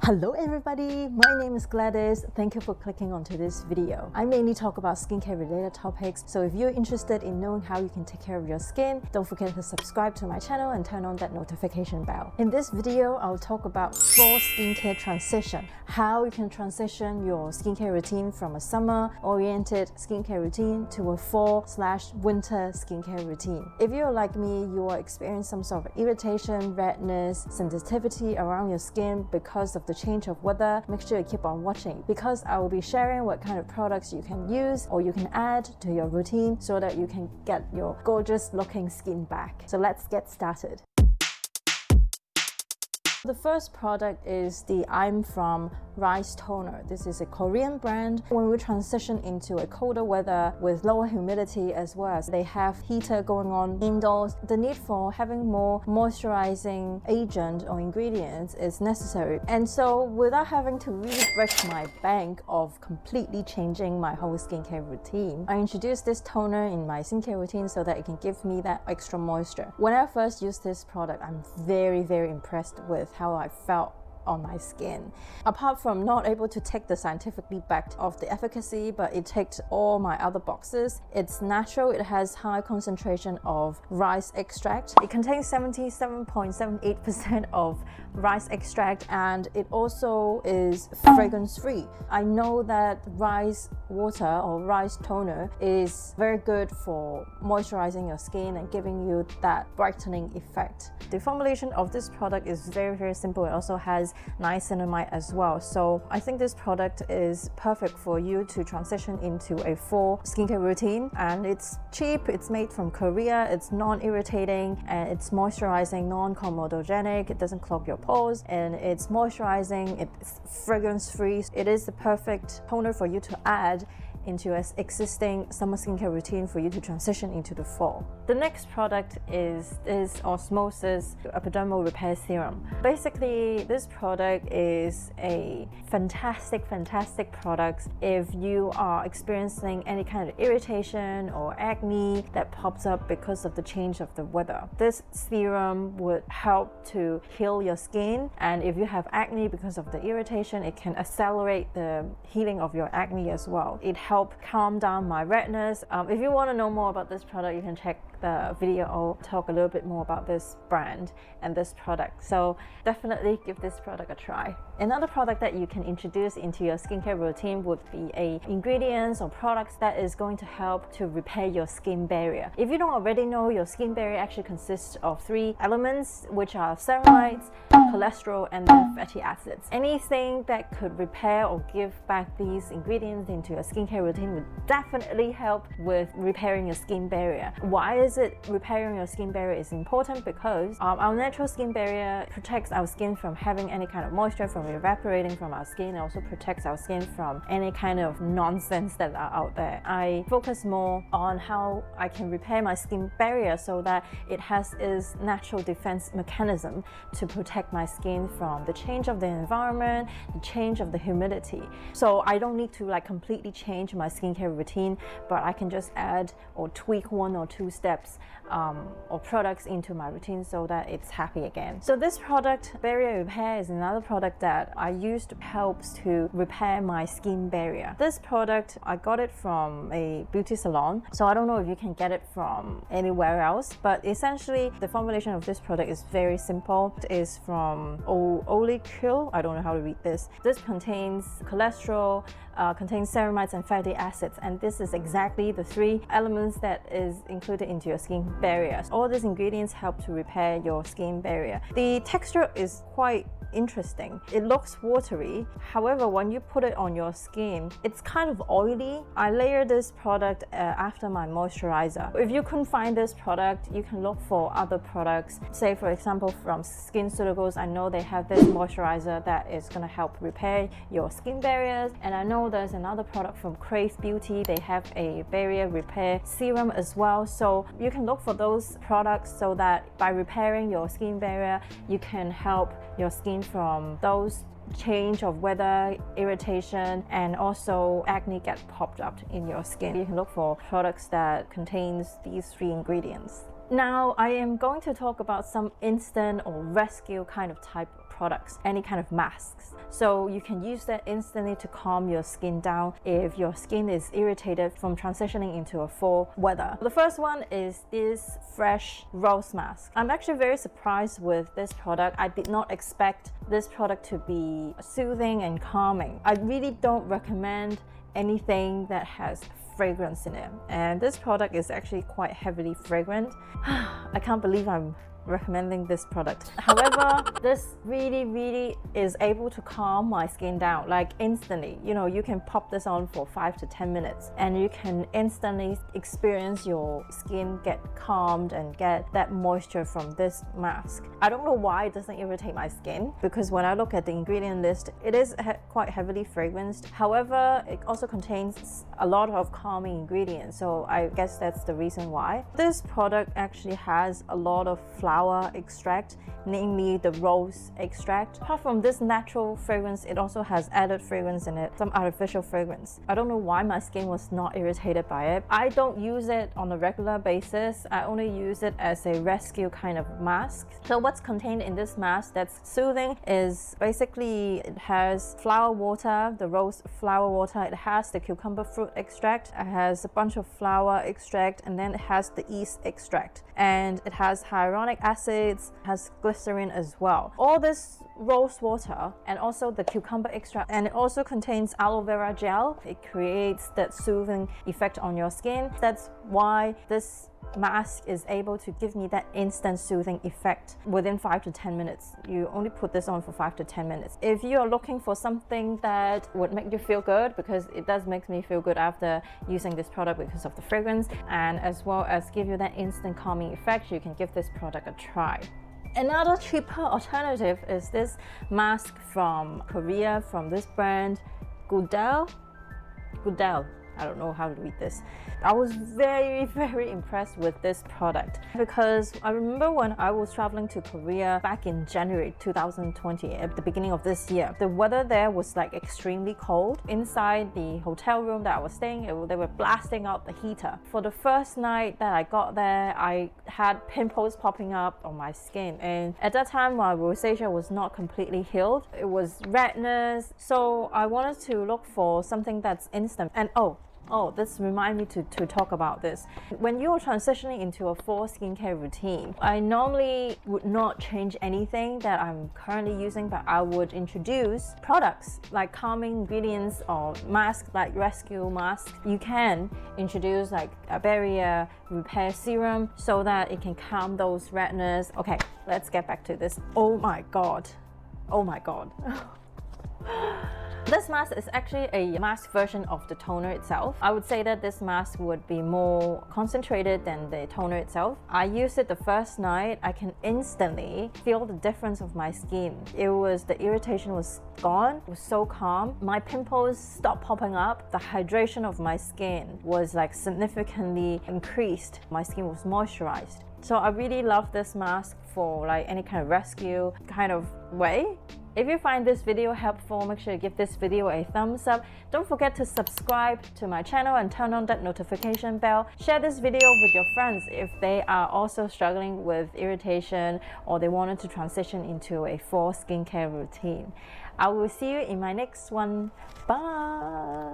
Hello everybody, my name is Gladys. Thank you for clicking onto this video. I mainly talk about skincare related topics, so if you're interested in knowing how you can take care of your skin, don't forget to subscribe to my channel and turn on that notification bell. In this video, I'll talk about fall skincare transition, how you can transition your skincare routine from a summer-oriented skincare routine to a fall/winter skincare routine. If you're like me, you will experience some sort of irritation, redness, sensitivity around your skin because of the change of weather. Make sure you keep on watching because I will be sharing what kind of products you can use or you can add to your routine so that you can get your gorgeous looking skin back. So let's get started. The first product is the I'm From Rice Toner. This is a Korean brand. When we transition into a colder weather with lower humidity as well as they have heater going on indoors, the need for having more moisturizing agent or ingredients is necessary. And so without having to really break my bank of completely changing my whole skincare routine, I introduced this toner in my skincare routine so that it can give me that extra moisture. When I first used this product, I'm very impressed with how I felt on my skin. Apart from not able to take the scientifically backed of the efficacy, but it ticked all my other boxes. It's natural, it has high concentration of rice extract. It contains 77.78% of rice extract and it also is fragrance free. I know that rice water or rice toner is very good for moisturizing your skin and giving you that brightening effect. The formulation of this product is very simple. It also has niacinamide as well. So I think this product is perfect for you to transition into a full skincare routine, and it's cheap, it's made from Korea, it's non-irritating, and it's moisturizing, non-comedogenic, it doesn't clog your pores, and it's moisturizing, it's fragrance free. It is the perfect toner for you to add into an existing summer skincare routine for you to transition into the fall. The next product is Osmosis Epidermal Repair Serum. Basically, this product is a fantastic product if you are experiencing any kind of irritation or acne that pops up because of the change of the weather. This serum would help to heal your skin, and if you have acne because of the irritation, it can accelerate the healing of your acne as well. It help calm down my redness. If you want to know more about this product, you can check the video. I'll talk a little bit more about this brand and this product. So definitely give this product a try. Another product that you can introduce into your skincare routine would be ingredients or products that is going to help to repair your skin barrier. If you don't already know, your skin barrier actually consists of 3 elements, which are ceramides, cholesterol, and then fatty acids. Anything that could repair or give back these ingredients into your skincare routine would definitely help with repairing your skin barrier. Why is it repairing your skin barrier is important? Because our natural skin barrier protects our skin from having any kind of moisture from evaporating from our skin. It also protects our skin from any kind of nonsense that are out there. I focus more on how I can repair my skin barrier so that it has its natural defense mechanism to protect my skin from the change of the environment, the change of the humidity. So I don't need to completely change my skincare routine, but I can just add or tweak 1 or 2 steps or products into my routine so that it's happy again. So this product, Barrier Repair, is another product that I used helps to repair my skin barrier. This product, I got it from a beauty salon, so I don't know if you can get it from anywhere else, but essentially the formulation of this product is very simple. It is from Olecule. I don't know how to read this. This contains cholesterol, contains ceramides and fatty acids, and this is exactly the 3 elements that is included into your skin barrier. All these ingredients help to repair your skin barrier. The texture is quite interesting. It looks watery. However, when you put it on your skin, it's kind of oily. I layer this product after my moisturizer. If you couldn't find this product, you can look for other products. Say for example from Ceuticals, I know they have this moisturizer that is going to help repair your skin barriers, and I know there's another product from Krave Beauty. They have a barrier repair serum as well. So you can look for those products so that by repairing your skin barrier, you can help your skin from those change of weather, irritation, and also acne get popped up in your skin. You can look for products that contains these 3 ingredients. Now I am going to talk about some instant or rescue kind of type products, any kind of masks. So you can use that instantly to calm your skin down if your skin is irritated from transitioning into a fall weather. The first one is this fresh rose mask. I'm actually very surprised with this product. I did not expect this product to be soothing and calming. I really don't recommend anything that has fragrance in it, and this product is actually quite heavily fragrant. I can't believe I'm recommending this product. However, this really is able to calm my skin down like instantly. You know, you can pop this on for 5 to 10 minutes and you can instantly experience your skin get calmed and get that moisture from this mask. I don't know why it doesn't irritate my skin, because when I look at the ingredient list, it is quite heavily fragranced. However, it also contains a lot of calming ingredients, so I guess that's the reason why. This product actually has a lot of flower extract, namely the rose extract. Apart from this natural fragrance, it also has added fragrance in it, some artificial fragrance. I don't know why my skin was not irritated by it. I don't use it on a regular basis. I only use it as a rescue kind of mask. So what's contained in this mask that's soothing is basically it has flower water, the rose flower water, it has the cucumber fruit extract, it has a bunch of flower extract, and then it has the yeast extract, and it has hyaluronic acids, has glycerin as well. All this rose water and also the cucumber extract, and it also contains aloe vera gel. It creates that soothing effect on your skin. That's why this mask is able to give me that instant soothing effect within 5 to 10 minutes. You only put this on for 5 to 10 minutes. If you are looking for something that would make you feel good, because it does make me feel good after using this product because of the fragrance, and as well as give you that instant calming effect, you can give this product a try. Another cheaper alternative is this mask from Korea, from this brand Gudel. I don't know how to read this. I was very impressed with this product, because I remember when I was traveling to Korea back in January 2020, at the beginning of this year, the weather there was like extremely cold. Inside the hotel room that I was staying, they were blasting out the heater. For the first night that I got there, I had pimples popping up on my skin, and at that time my rosacea was not completely healed. It was redness, so I wanted to look for something that's instant. And this reminds me to talk about this. When you're transitioning into a fall skincare routine, I normally would not change anything that I'm currently using, but I would introduce products like calming ingredients or masks like rescue masks. You can introduce like a barrier repair serum so that it can calm those redness. Okay, let's get back to this. Oh my god. This mask is actually a mask version of the toner itself. I would say that this mask would be more concentrated than the toner itself. I used it the first night. I can instantly feel the difference of my skin. The irritation was gone. It was so calm. My pimples stopped popping up. The hydration of my skin was like significantly increased. My skin was moisturized. So I really love this mask for like any kind of rescue kind of way. If you find this video helpful, make sure you give this video a thumbs up. Don't forget to subscribe to my channel and turn on that notification bell. Share this video with your friends if they are also struggling with irritation or they wanted to transition into a fall skincare routine. I will see you in my next one. Bye!